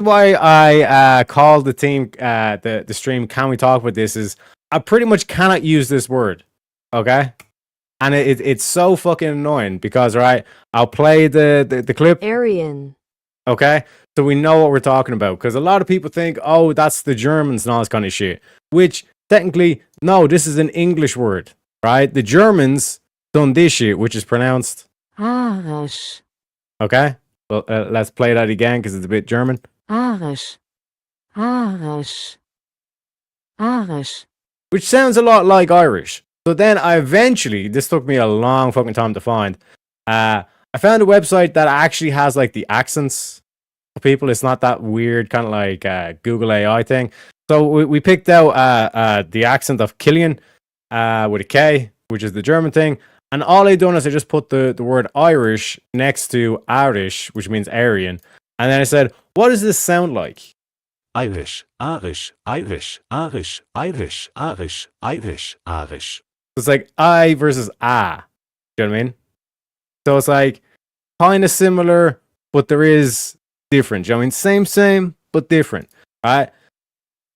why I called the team the stream. Can we talk about this? Is I pretty much cannot use this word. Okay, and it's so fucking annoying because right, I'll play the clip. Aryan. Okay, so we know what we're talking about because a lot of people think, oh, that's the Germans and all this kind of shit. Which technically, no, this is an English word, right? The Germans done this shit, which is pronounced. Arisch. Okay, well, let's play that again because it's a bit German. Arisch. Arisch. Arisch. Which sounds a lot like Irish. So then I eventually, this took me a long fucking time to find. I found a website that actually has like the accents of people. It's not that weird, kind of like Google AI thing. So we picked out the accent of Killian with a K, which is the German thing. And all I done is I just put the word Irish next to Irish, which means Aryan. And then I said, what does this sound like? Irish, Irish, Irish, Irish, Irish, Irish, Irish, Irish. It's like I versus ah. Do you know what I mean? So it's like kind of similar, but there is different. You know what I mean? Same, but different. Right?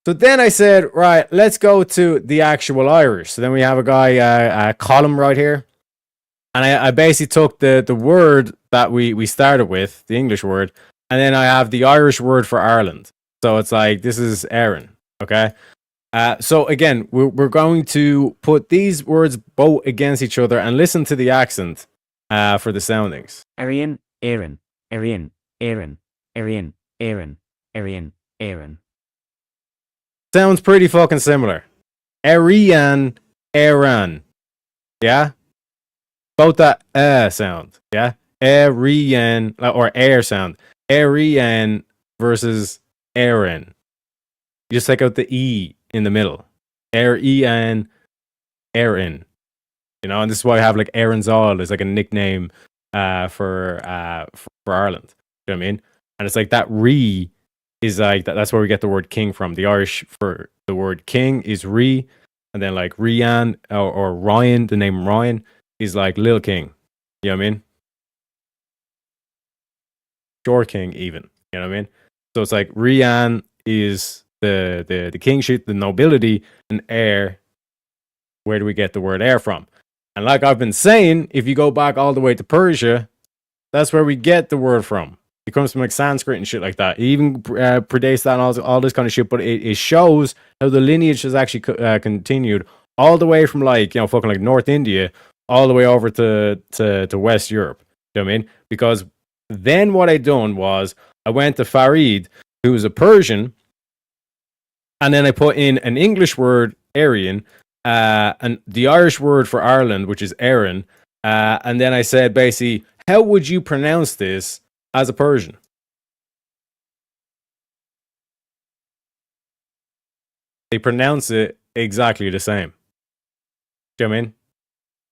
So then I said, right, let's go to the actual Irish. So then we have a guy, Column right here. And I basically took the word that we started with, the English word, and then I have the Irish word for Ireland. So it's like, this is Erin, okay? So again, we're going to put these words both against each other and listen to the accent for the soundings. Aryan, Aaron, Aryan, Aaron, Aryan, Aaron, Aryan, Aaron. Sounds pretty fucking similar. Arian, Aaron. Yeah? Both that sound. Yeah? Arian, or air sound. Arian versus Aaron. You just take out the E in the middle. Arian, Aaron. You know, and this is why I have like Aaron's All is like a nickname for Ireland. You know what I mean? And it's like that re is like that's where we get the word king from. The Irish for the word king is re, and then like Rian or Ryan, the name Ryan is like Lil King. You know what I mean? Short King even. You know what I mean? So it's like Rian is the kingship, the nobility, and heir. Where do we get the word heir from? And like I've been saying, if you go back all the way to Persia, that's where we get the word from. It comes from like Sanskrit and shit like that. It even predates that and all this kind of shit. But it shows how the lineage has actually continued all the way from like, you know, fucking like North India all the way over to West Europe. You know what I mean? Because then what I done was I went to Farid, who was a Persian, and then I put in an English word, Aryan, and the Irish word for Ireland, which is Aaron. And then I said, basically, how would you pronounce this as a Persian? They pronounce it exactly the same. Do you know what I mean?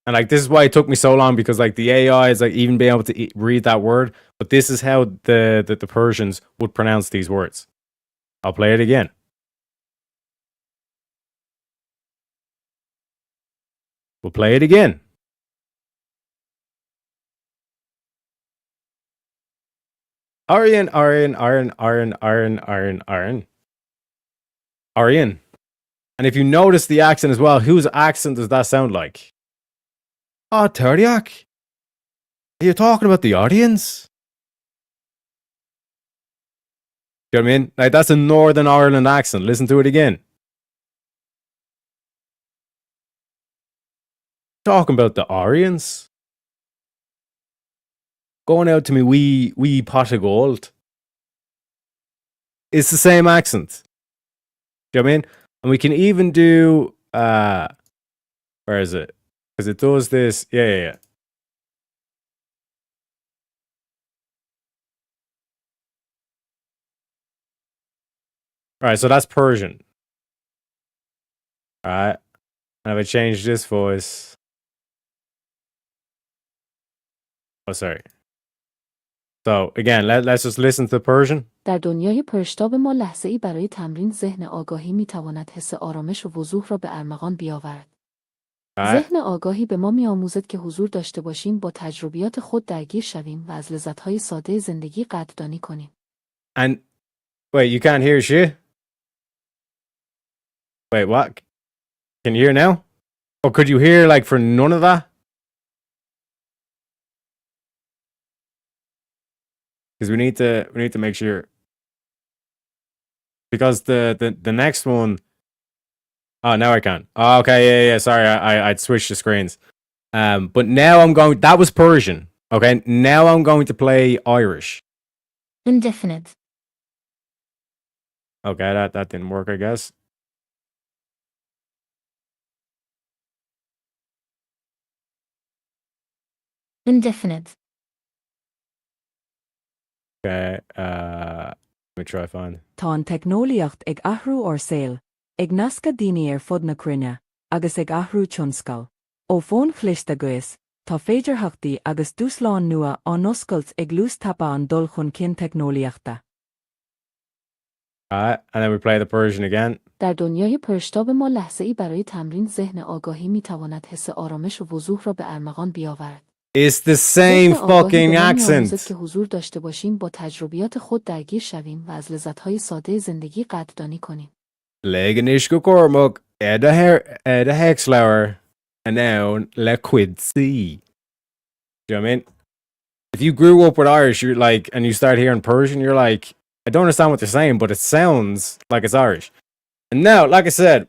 And like, this is why it took me so long, because like the AI is like even being able to read that word. But this is how the Persians would pronounce these words. I'll play it again. We'll play it again. Aryan. And if you notice the accent as well, whose accent does that sound like? Oh, Terdiak. Are you talking about the audience? You know what I mean? Like, that's a Northern Ireland accent. Listen to it again. Talking about the Aryans. Going out to me wee pot of gold. It's the same accent. Do you know what I mean? And we can even do where is it? Because it does this. Yeah. Alright, so that's Persian. Alright. And if I change this voice. Oh, sorry. So again, let's just listen to Persian. در دنیای پرشتاب ما لحظه‌ای برای تمرین ذهن آگاهی می‌تواند حس آرامش و وضوح را به ارمغان بیاورد. ذهن آگاهی به ما می‌آموزد که حضور داشته باشیم، با تجربیات خود درگیر شویم و از لذت‌های ساده زندگی قدردانی کنیم. And Wait, you can't hear shit? Wait, what? Can you hear now? Or could you hear like for none of that? Because we need to make sure. Because the next one. Oh, now I can. Oh, okay, yeah. Sorry, I'd switched the screens. But now I'm going. That was Persian. Okay, now I'm going to play Irish. Indefinite. Okay, that didn't work, I guess. Indefinite. Okay, let me try find. Tá an technoliacht ag ahrú or sail, ag nasca daoine fud na cruine, agus ag ahrú tionscal. Ó fón chlista guis, tá féidirthachtaí agus dúsláán nua an oscailt ag lús tapa an dul chun cin technoliachta. Alright, and then we play the Persian again. در دنیای پرشتاب ما لحظه‌ای برای تمرین ذهن آگاهی می‌تواند حس آرامش و وضوح را به ارمغان بیاورد. It's the same ذهن آگاهی fucking به ما می‌آموزد accent. که حضور داشته باشیم، با تجربیات خود درگیر شویم و از لذت‌های ساده زندگی قدردانی کنیم. Leganish go Cormac, Ed a Hexlauer, and now Le Quid C. Do you know what I mean? If you grew up with Irish, you're like, and you start hearing Persian, you're like, I don't understand what they're saying, but it sounds like it's Irish. And now, like I said,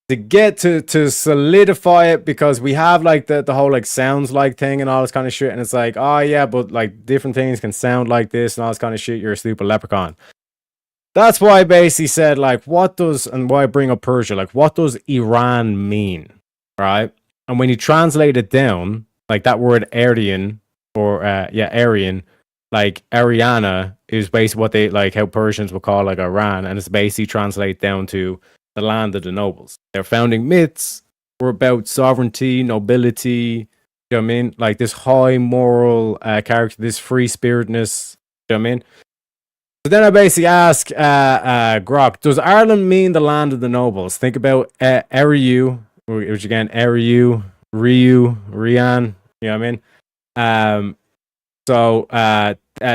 to get to solidify it, because we have like the whole like sounds like thing and all this kind of shit, and it's like, oh yeah, but like different things can sound like this and all this kind of shit, you're a stupid leprechaun. That's why I basically said, like, what does, and why I bring up Persia, like, what does Iran mean, right? And when you translate it down, like that word Aryan, or Aryan, like Ariana is basically what they, like how Persians would call like Iran, and it's basically translate down to the land of the nobles. Their founding myths were about sovereignty, nobility, you know what I mean? Like this high moral character, this free spiritedness, you know what I mean? So then I basically ask Grok, does Ireland mean the land of the nobles? Think about Eriu, which again, Eriu, Riu, Rian, you know what I mean? So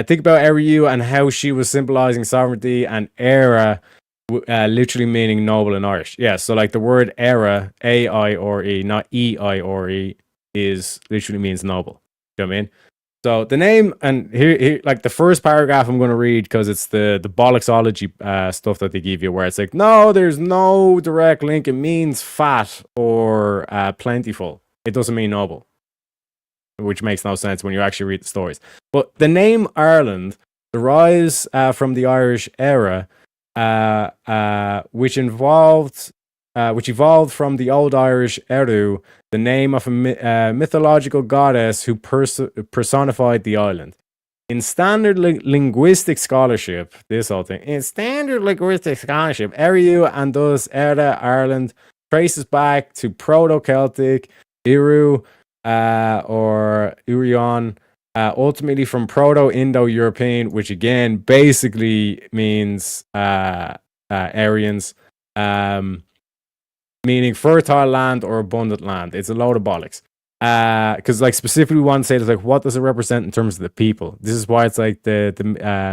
think about Eriu and how she was symbolizing sovereignty, and era literally meaning noble in Irish. Yeah, so like the word era, A-I-R-E, not E-I-R-E, is literally means noble. You know what I mean? So the name, and here like the first paragraph I'm going to read, because it's the bollocksology stuff that they give you, where it's like, no, there's no direct link. It means fat or plentiful. It doesn't mean noble, which makes no sense when you actually read the stories. But the name Ireland derives from the Irish era, which evolved from the Old Irish Eru, the name of a mythological goddess who personified the island. In standard linguistic scholarship, Eriu and thus Era, Ireland, traces back to Proto-Celtic, Iru, or Urion, ultimately from Proto-Indo-European, which again basically means Aryans, meaning fertile land or abundant land. It's a load of bollocks. Because like specifically one say, like, what does it represent in terms of the people? This is why it's like the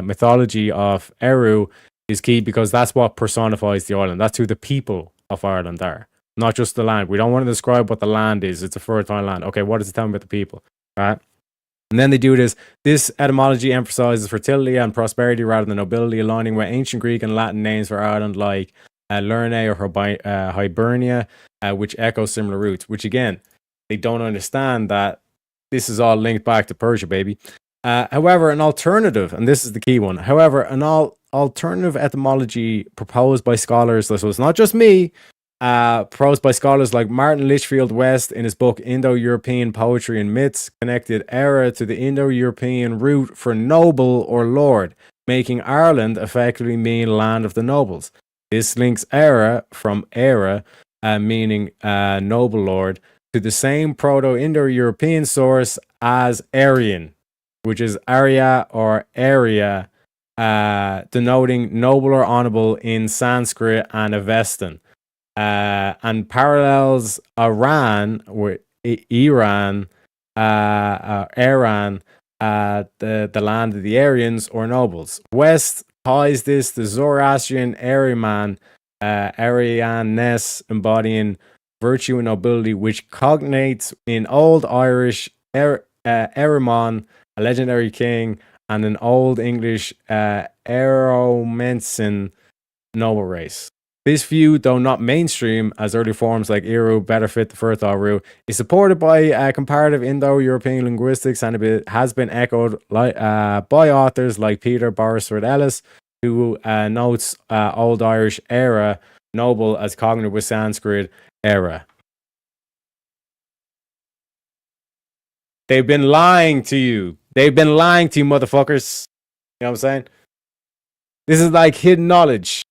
mythology of Eru is key, because that's what personifies the island. That's who the people of Ireland are, not just the land. We don't want to describe what the land is. It's a fertile land. Okay, what does it tell me about the people? Right? And then they do this. This etymology emphasizes fertility and prosperity rather than nobility, aligning with ancient Greek and Latin names for Ireland like Lernae or Hibernia, which echo similar roots. Which again, they don't understand that this is all linked back to Persia, baby. However, an alternative, and this is the key one, however, an alternative etymology proposed by scholars, so it's not just me, proposed by scholars like Martin Litchfield West in his book Indo-European Poetry and Myths, connected era to the Indo-European root for noble or lord, making Ireland effectively mean land of the nobles. This links era from era, meaning noble lord, to the same Proto-Indo-European source as Aryan, which is Arya or Area, denoting noble or honorable in Sanskrit and Avestan. And parallels Iran with Iran, Iran, the land of the Aryans or nobles. West ties this the Zoroastrian Arianness embodying virtue and nobility, which cognates in Old Irish Erimon, a legendary king, and an Old English Eromensin noble race. This view, though not mainstream, as early forms like Eru better fit the fertile root, is supported by comparative Indo-European linguistics, and it has been echoed by authors like Peter Borisford Ellis, who notes Old Irish era noble as cognated with Sanskrit era. They've been lying to you. They've been lying to you, motherfuckers. You know what I'm saying? This is like hidden knowledge.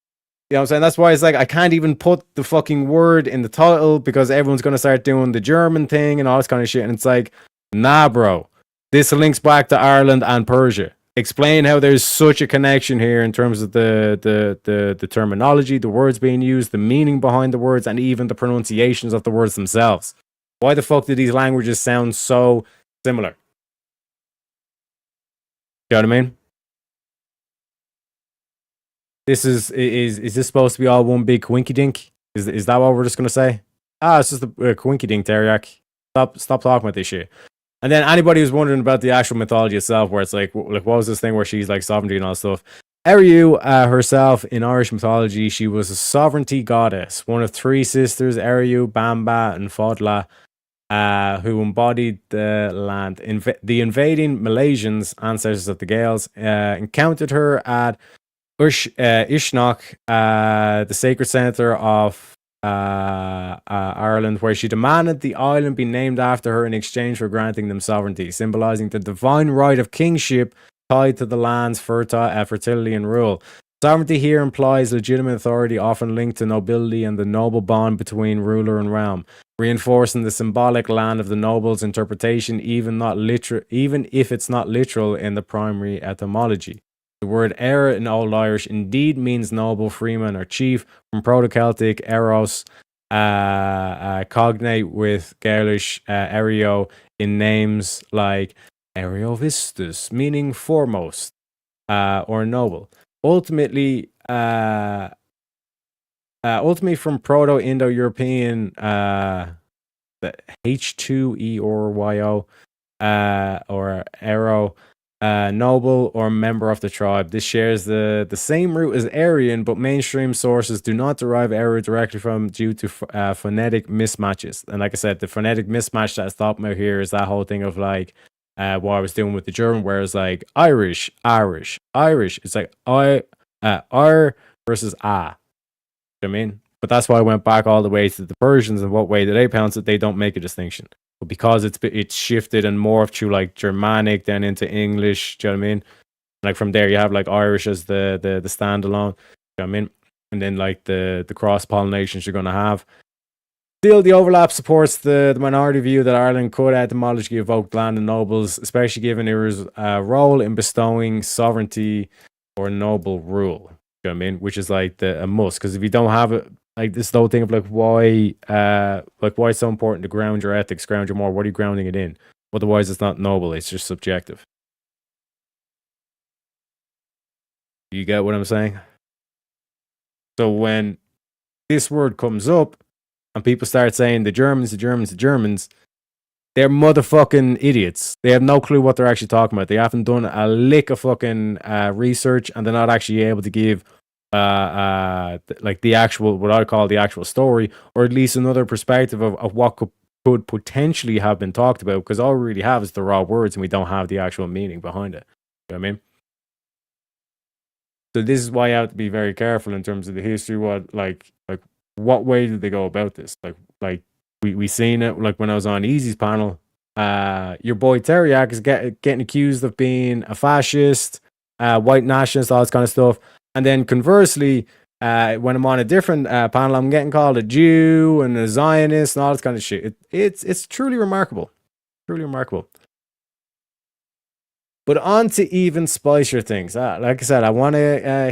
You know what I'm saying? That's why it's like I can't even put the fucking word in the title because everyone's going to start doing the German thing and all this kind of shit. And it's like, nah, bro. This links back to Ireland and Persia. Explain how there's such a connection here in terms of the terminology, the words being used, the meaning behind the words, and even the pronunciations of the words themselves. Why the fuck do these languages sound so similar? You know what I mean? This is this supposed to be all one big coinky dink? Is that what we're just gonna say? It's just a coinky dink, Teriak. Stop talking about this shit. And then anybody who's wondering about the actual mythology itself, where it's like what was this thing where she's like sovereignty and all that stuff? Eriu herself in Irish mythology, she was a sovereignty goddess, one of three sisters, Eriu, Bamba, and Fodla, who embodied the land. The invading Malaysians, ancestors of the Gaels, encountered her at Uisneach, the sacred center of Ireland, where she demanded the island be named after her in exchange for granting them sovereignty, symbolizing the divine right of kingship tied to the land's fertility and rule. Sovereignty here implies legitimate authority, often linked to nobility and the noble bond between ruler and realm, reinforcing the symbolic land of the noble's interpretation, even if it's not literal in the primary etymology. The word era in Old Irish indeed means noble, freeman, or chief, from Proto-Celtic eros, cognate with Gaelish erio in names like Ariovistus, meaning foremost, or noble. Ultimately from Proto-Indo-European, the H2EORYO, or ero, noble or member of the tribe. This shares the same root as Aryan, but mainstream sources do not derive Eru directly from due to phonetic mismatches. And like I said, the phonetic mismatch that's talking about here is that whole thing of like what I was doing with the German, whereas like Irish, it's like R versus A. You know what I mean? But that's why I went back all the way to the Persians and what way do they pronounce it. They don't make a distinction. But because it's shifted and morphed through like Germanic, then into English, do you know what I mean? Like from there, you have like Irish as the standalone, do you know what I mean? And then like the cross pollinations you're going to have. Still, the overlap supports the minority view that Ireland could etymologically evoke land and nobles, especially given Iru's role in bestowing sovereignty or noble rule. You know what I mean? Which is like a must, because if you don't have it, like this whole thing of like why it's so important to ground your ethics, ground your moral. What are you grounding it in? Otherwise, it's not noble. It's just subjective. You get what I'm saying? So when this word comes up and people start saying the Germans, they're motherfucking idiots. They have no clue what they're actually talking about. They haven't done a lick of fucking research, and they're not actually able to give like the actual, what I call the actual story, or at least another perspective of what could potentially have been talked about, because all we really have is the raw words and we don't have the actual meaning behind it. You know what I mean? So this is why you have to be very careful in terms of the history. What way did they go about this? Like we seen it like when I was on Easy's panel. Your boy Teriak is getting accused of being a fascist, white nationalist, all this kind of stuff. And then conversely, when I'm on a different panel, I'm getting called a Jew and a Zionist and all this kind of shit. It's truly remarkable. Truly remarkable. But on to even spicier things. Like I said, I want to